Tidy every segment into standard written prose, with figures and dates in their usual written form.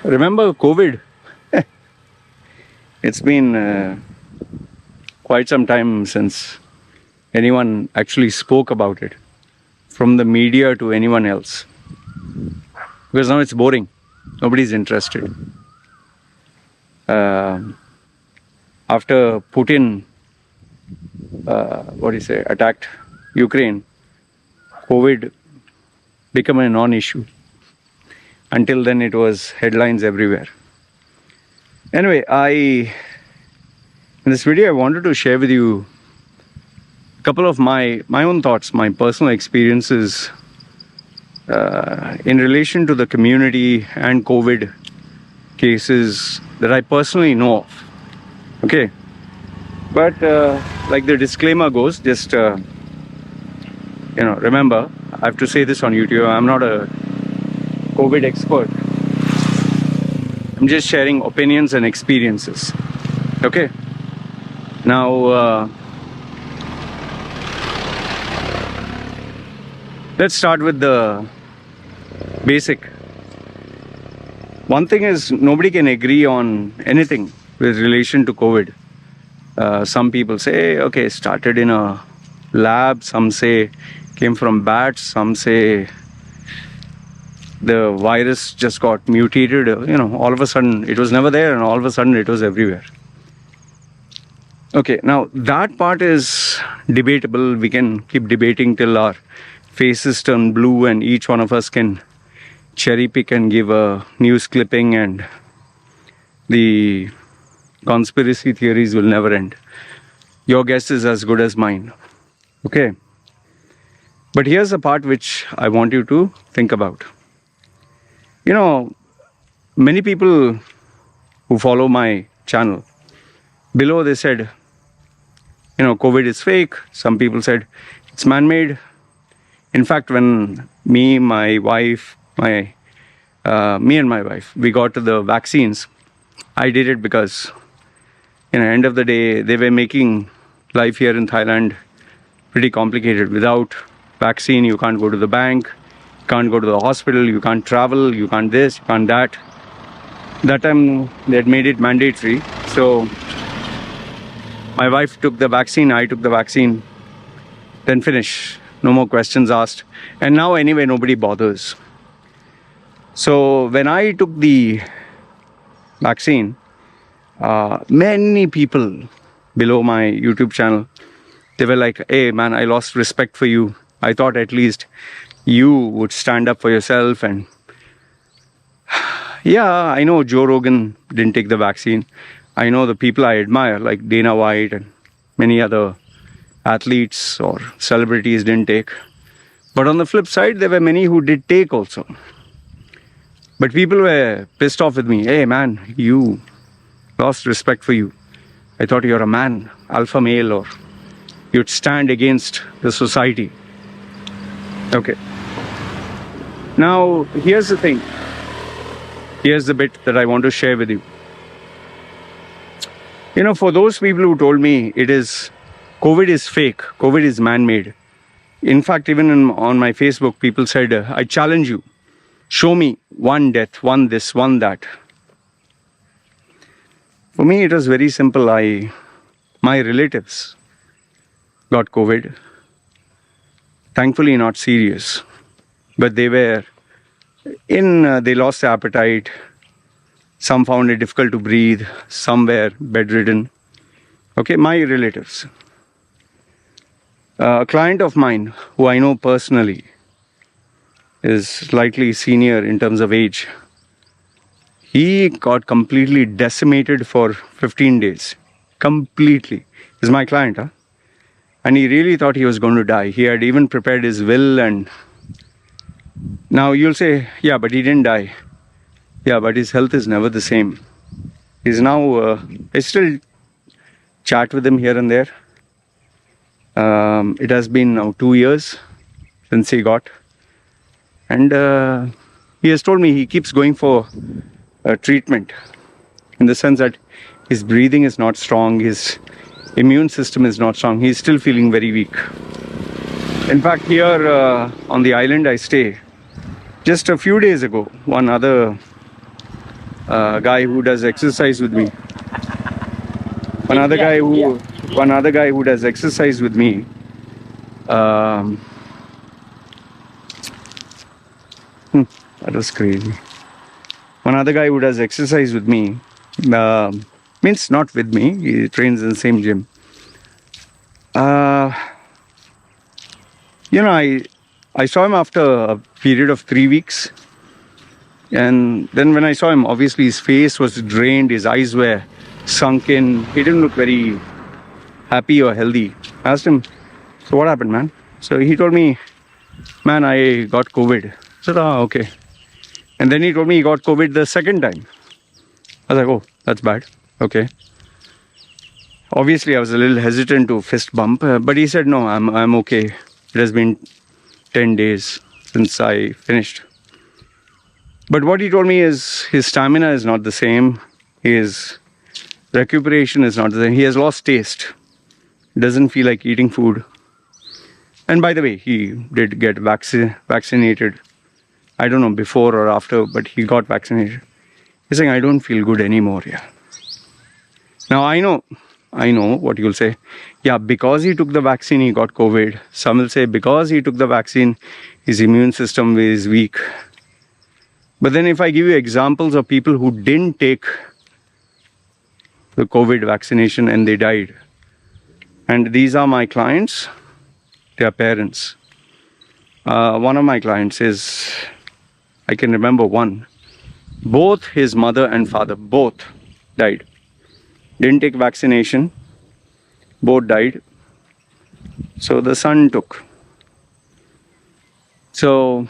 remember COVID? It's been quite some time since anyone actually spoke about it, from the media to anyone else. Because now it's boring. Nobody's interested. After Putin, attacked Ukraine, COVID became a non-issue. Until then, it was headlines everywhere. Anyway, in this video, I wanted to share with you a couple of my own thoughts, my personal experiences in relation to the community and COVID cases that I personally know of. Okay, but like the disclaimer goes, just remember, I have to say this on YouTube, I'm not a COVID expert. I'm just sharing opinions and experiences. Okay, now let's start with the basic. One thing is, nobody can agree on anything with relation to COVID. Some people say, okay, started in a lab. Some say came from bats. Some say the virus just got mutated. All of a sudden it was never there, and all of a sudden it was everywhere. Okay, now that part is debatable. We can keep debating till our faces turn blue, and each one of us can cherry pick and give a news clipping, and the conspiracy theories will never end. Your guess is as good as mine. Okay, but here's the part which I want you to think about. Many people who follow my channel, below they said, COVID is fake. Some people said it's man-made. In fact, when me and my wife, we got to the vaccines, I did it because, end of the day, they were making life here in Thailand pretty complicated. Without vaccine, you can't go to the bank, you can't go to the hospital, you can't travel, you can't this, you can't that. That time, they had made it mandatory. So, my wife took the vaccine, I took the vaccine, then finish. No more questions asked. And now, anyway, nobody bothers. So, when I took the vaccine, many people below my YouTube channel, they were like, hey man, I lost respect for you. I thought at least you would stand up for yourself. And yeah, I know Joe Rogan didn't take the vaccine. I know the people I admire, like Dana White and many other athletes or celebrities didn't take. But on the flip side, there were many who did take also. But people were pissed off with me. Hey man, you lost respect for you. I thought you're a man, alpha male, or you'd stand against the society. Okay. Now, here's the thing. Here's the bit that I want to share with you. For those people who told me COVID is fake, COVID is man-made. In fact, even on my Facebook, people said, I challenge you. Show me one death, one this, one that. For me, it was very simple. My relatives got COVID. Thankfully, not serious. But they lost their appetite. Some found it difficult to breathe. Some were bedridden. Okay, my relatives. A client of mine, who I know personally, is slightly senior in terms of age. He got completely decimated for 15 days. Completely. He's my client, huh? And he really thought he was going to die. He had even prepared his will, and now you'll say, yeah, but he didn't die. Yeah, but his health is never the same. He's now, I still chat with him here and there. It has been now 2 years since he got. And he has told me he keeps going for treatment, in the sense that his breathing is not strong, his immune system is not strong, he's still feeling very weak. In fact, here on the island I stay, just a few days ago, one other a guy who does exercise with me. One other guy who does exercise with me. Um, that was crazy. One other guy who does exercise with me, means not with me. He trains in the same gym. I saw him after a period of 3 weeks. And then when I saw him, obviously his face was drained, his eyes were sunken. He didn't look very happy or healthy. I asked him, so what happened, man? So he told me, man, I got COVID. I said, okay. And then he told me he got COVID the second time. I was like, oh, that's bad. Okay. Obviously, I was a little hesitant to fist bump, but he said, no, I'm okay. It has been 10 days since I finished. But what he told me is his stamina is not the same. His recuperation is not the same. He has lost taste. Doesn't feel like eating food. And by the way, he did get vaccinated. I don't know before or after, but he got vaccinated. He's saying, I don't feel good anymore. Yeah. Now I know what you'll say. Yeah, because he took the vaccine, he got COVID. Some will say because he took the vaccine, his immune system is weak. But then if I give you examples of people who didn't take the COVID vaccination and they died, and these are my clients, their parents. One of my clients is, I can remember one. Both his mother and father, both died. Didn't take vaccination. Both died. So the son took. So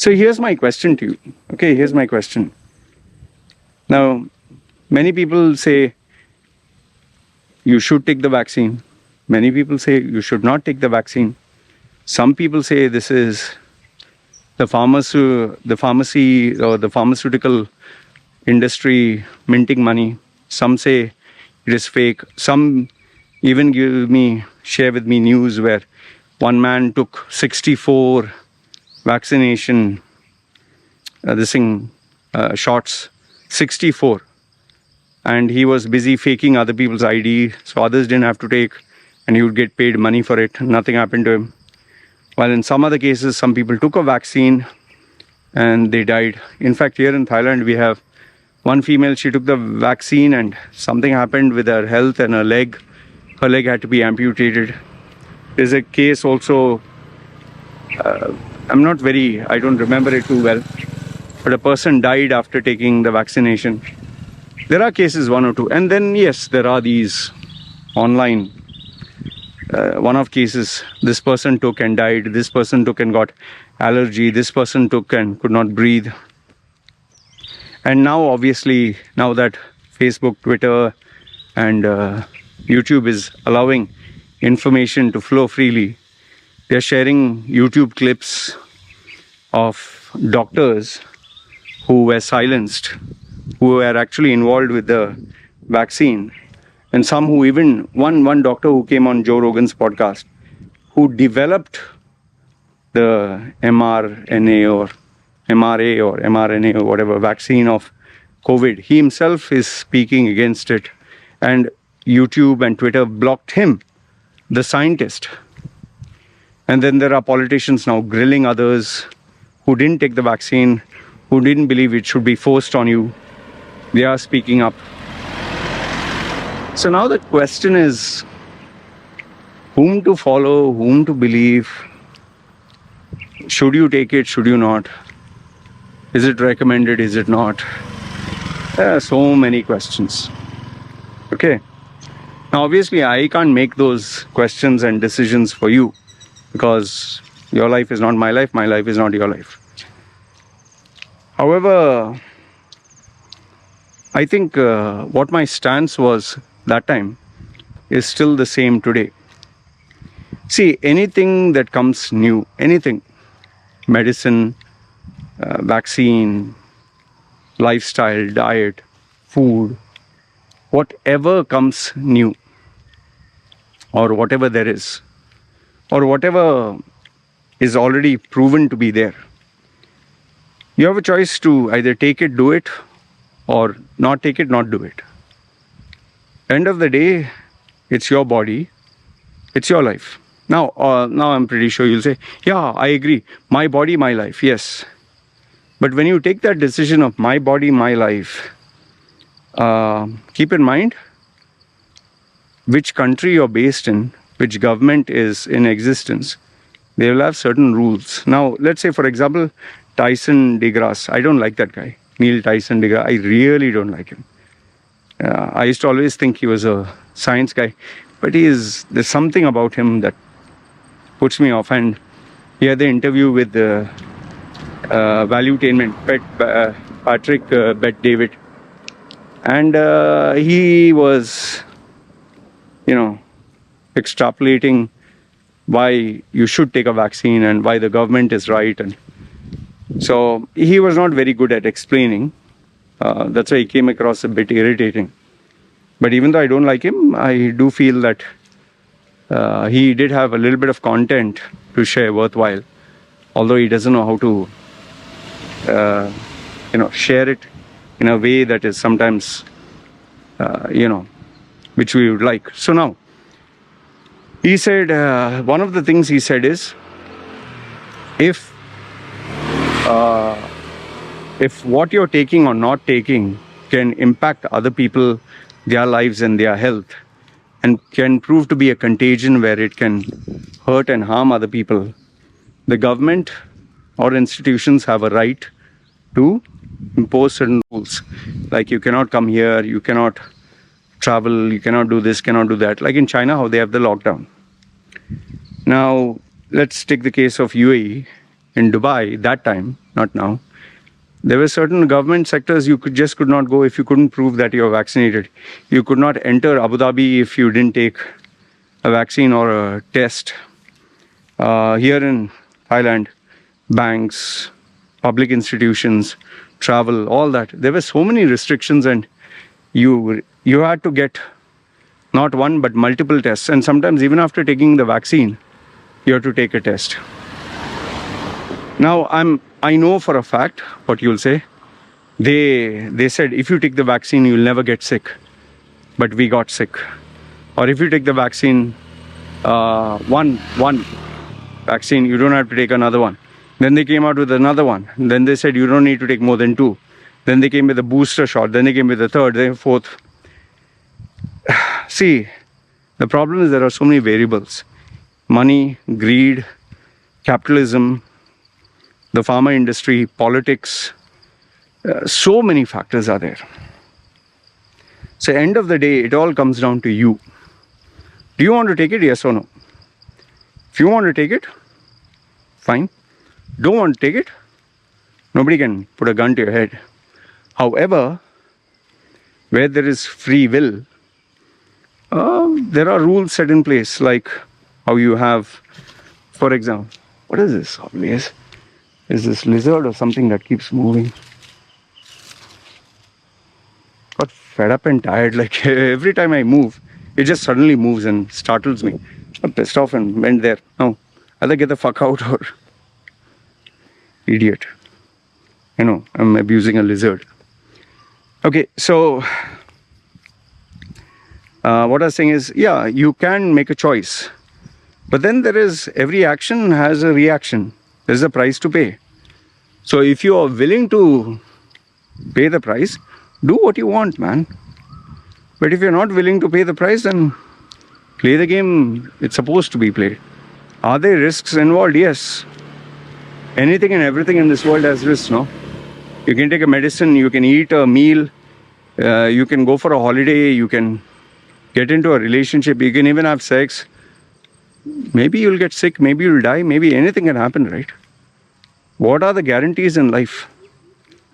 here's my question to you. Okay, here's my question. Now, many people say you should take the vaccine. Many people say you should not take the vaccine. Some people say this is the pharmacy or the pharmaceutical industry minting money. Some say it is fake. Some even share with me news where one man took 64 vaccination shots, 64, and he was busy faking other people's ID, so others didn't have to take, and he would get paid money for it. Nothing happened to him. While in some other cases, some people took a vaccine and they died. In fact, here in Thailand, we have one female, she took the vaccine and something happened with her health and her leg. Her leg had to be amputated. There's a case also, I don't remember it too well, but a person died after taking the vaccination. There are cases, one or two. And then, yes, there are these online one-off cases. This person took and died. This person took and got allergy. This person took and could not breathe. And now, obviously, now that Facebook, Twitter, and YouTube is allowing information to flow freely, they're sharing YouTube clips of doctors who were silenced, who were actually involved with the vaccine. And some who even, one doctor who came on Joe Rogan's podcast, who developed the mRNA or mRNA or whatever vaccine of COVID, he himself is speaking against it. And YouTube and Twitter blocked him, the scientist. And then there are politicians now grilling others who didn't take the vaccine, who didn't believe it should be forced on you. They are speaking up. So now the question is, whom to follow, whom to believe? Should you take it, should you not? Is it recommended, is it not? There are so many questions. Okay. Now obviously I can't make those questions and decisions for you, because your life is not my life is not your life. However, I think what my stance was that time is still the same today. See, anything that comes new, anything, medicine, vaccine, lifestyle, diet, food, whatever comes new, or whatever there is, or whatever is already proven to be there, You have a choice to either take it, do it, or not take it, not do it. End of the day, it's your body, it's your life. Now I'm pretty sure you'll say, yeah, I agree. My body, my life. Yes. But when you take that decision of my body, my life, keep in mind which country you're based in, which government is in existence. They will have certain rules. Now, let's say, for example, Tyson DeGrasse. I don't like that guy. Neil Tyson DeGrasse. I really don't like him. I used to always think he was a science guy, but there's something about him that puts me off. And he had the interview with the Valuetainment, Patrick Bet David. And he was, extrapolating why you should take a vaccine and why the government is right. And so he was not very good at explaining. That's why he came across a bit irritating. But even though I don't like him, I do feel that he did have a little bit of content to share worthwhile, although he doesn't know how to share it in a way that is sometimes which we would like. So now he said, one of the things he said is, if what you're taking or not taking can impact other people, their lives and their health, and can prove to be a contagion where it can hurt and harm other people, the government or institutions have a right to impose certain rules. Like, you cannot come here, you cannot travel, you cannot do this, cannot do that. Like in China, how they have the lockdown. Now, let's take the case of UAE. In Dubai, that time, not now, there were certain government sectors you could not go if you couldn't prove that you're vaccinated. You could not enter Abu Dhabi if you didn't take a vaccine or a test. Here in Thailand, banks, public institutions, travel, all that. There were so many restrictions, and you had to get not one but multiple tests. And sometimes even after taking the vaccine, you have to take a test. Now, I know for a fact what you'll say. They said, if you take the vaccine, you'll never get sick. But we got sick. Or if you take the vaccine, one vaccine, you don't have to take another one. Then they came out with another one. Then they said, you don't need to take more than 2. Then they came with a booster shot. Then they came with a third, then fourth. See, the problem is there are so many variables. Money, greed, capitalism, the pharma industry, politics, so many factors are there. So end of the day, it all comes down to you. Do you want to take it, yes or no? If you want to take it, fine. Don't want to take it, nobody can put a gun to your head. However, where there is free will, there are rules set in place, like how you have, for example, what is this obvious? Is this lizard or something that keeps moving? Got fed up and tired, like every time I move, it just suddenly moves and startles me. I'm pissed off and went there. No, either get the fuck out or idiot. I'm abusing a lizard. Okay, so what I was saying is, yeah, you can make a choice. But then every action has a reaction. There's a price to pay. So if you are willing to pay the price, do what you want, man. But if you're not willing to pay the price, then play the game it's supposed to be played. Are there risks involved? Yes. Anything and everything in this world has risks, no? You can take a medicine, you can eat a meal, you can go for a holiday, you can get into a relationship, you can even have sex. Maybe you'll get sick, maybe you'll die, maybe anything can happen, right? What are the guarantees in life?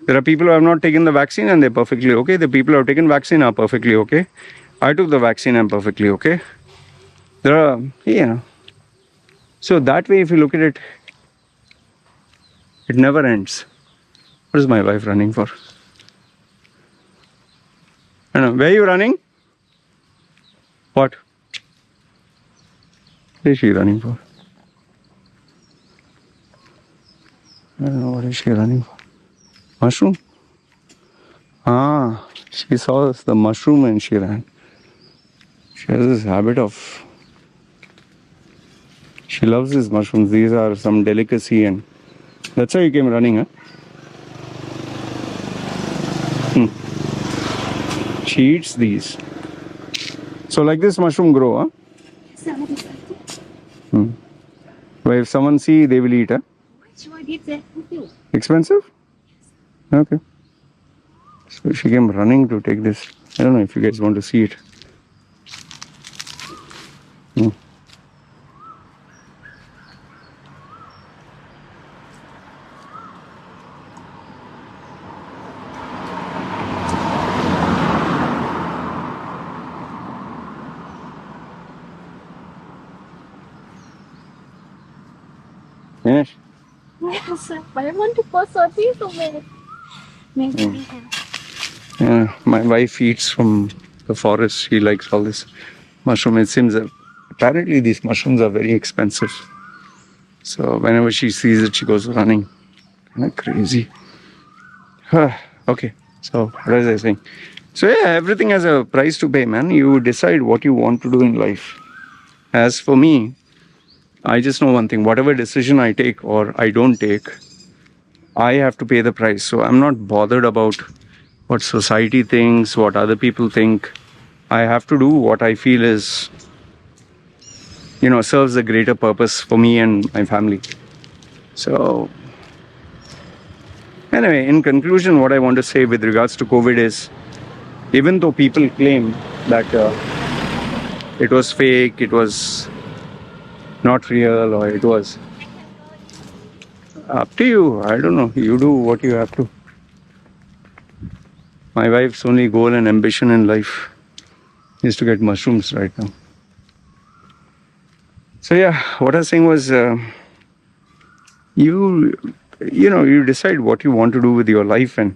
There are people who have not taken the vaccine and they're perfectly okay. The people who have taken vaccine are perfectly okay. I took the vaccine, I'm perfectly okay. There are, So that way, if you look at it, it never ends. What is my wife running for? I don't know. Where are you running? What? What is she running for? I don't know what is she running for. Mushroom? Ah, she saw the mushroom and she ran. She has this habit of... She loves these mushrooms. These are some delicacy and that's why you came running, huh? She eats these. So like this mushroom grow, huh? But if someone see, they will eat, huh? Expensive? Okay. So she came running to take this. I don't know if you guys want to see it. Finish? Yes, but I want to post a piece of it. Maybe we have. Yeah, my wife eats from the forest. She likes all this mushroom. It seems that apparently these mushrooms are very expensive. So whenever she sees it, she goes running. Kind of crazy. Okay, so what was I saying? So yeah, everything has a price to pay, man. You decide what you want to do in life. As for me, I just know one thing. Whatever decision I take or I don't take, I have to pay the price. So I'm not bothered about what society thinks, what other people think. I have to do what I feel is, serves a greater purpose for me and my family. So anyway, in conclusion, what I want to say with regards to COVID is, even though people claim that it was fake, it was not real, or it was up to you. I don't know. You do what you have to. My wife's only goal and ambition in life is to get mushrooms right now. So yeah, what I was saying was, you decide what you want to do with your life, and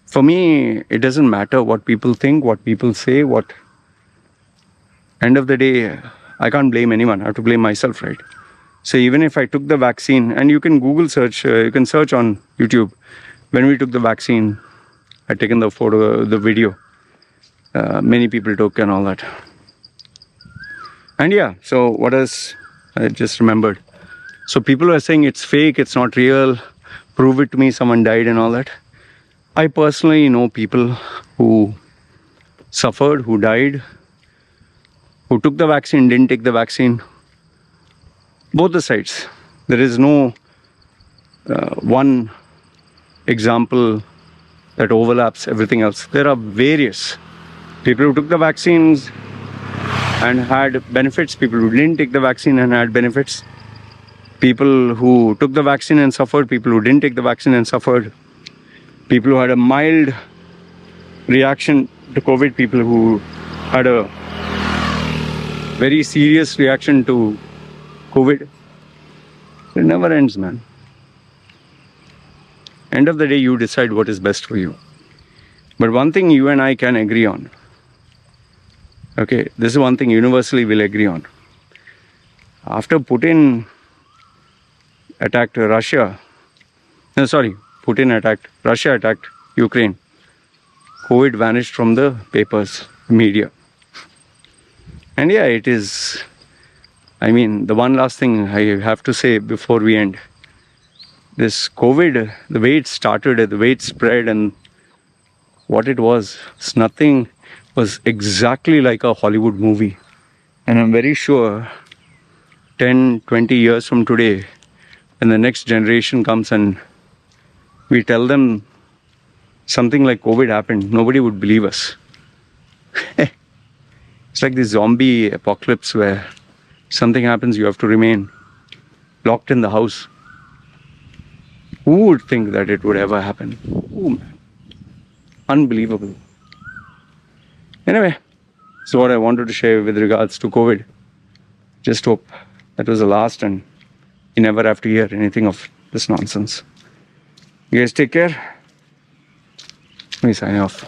for me, it doesn't matter what people think, what people say, what. End of the day, I can't blame anyone. I have to blame myself, right? So even if I took the vaccine, and you can Google search, you can search on YouTube. When we took the vaccine, I'd taken the photo, the video. Many people took and all that. And yeah, so what else? I just remembered. So people are saying it's fake, it's not real. Prove it to me, someone died and all that. I personally know people who suffered, who died, who took the vaccine, didn't take the vaccine. Both the sides. There is no one example that overlaps everything else. There are various people who took the vaccines and had benefits, people who didn't take the vaccine and had benefits, people who took the vaccine and suffered, people who didn't take the vaccine and suffered, people who had a mild reaction to COVID, people who had a very serious reaction to COVID. It never ends, man. End of the day, you decide what is best for you. But one thing you and I can agree on. Okay, this is one thing universally we'll agree on. After Putin attacked Russia, Russia attacked Ukraine, COVID vanished from the papers, media. And yeah, it is, the one last thing I have to say before we end. This COVID, the way it started, the way it spread and what it was nothing, was exactly like a Hollywood movie. And I'm very sure 10, 20 years from today, when the next generation comes and we tell them something like COVID happened, nobody would believe us. It's like the zombie apocalypse where something happens, you have to remain locked in the house. Who would think that it would ever happen? Oh, man. Unbelievable. Anyway, so what I wanted to share with regards to COVID. Just hope that was the last and you never have to hear anything of this nonsense. You guys take care. Let me sign off.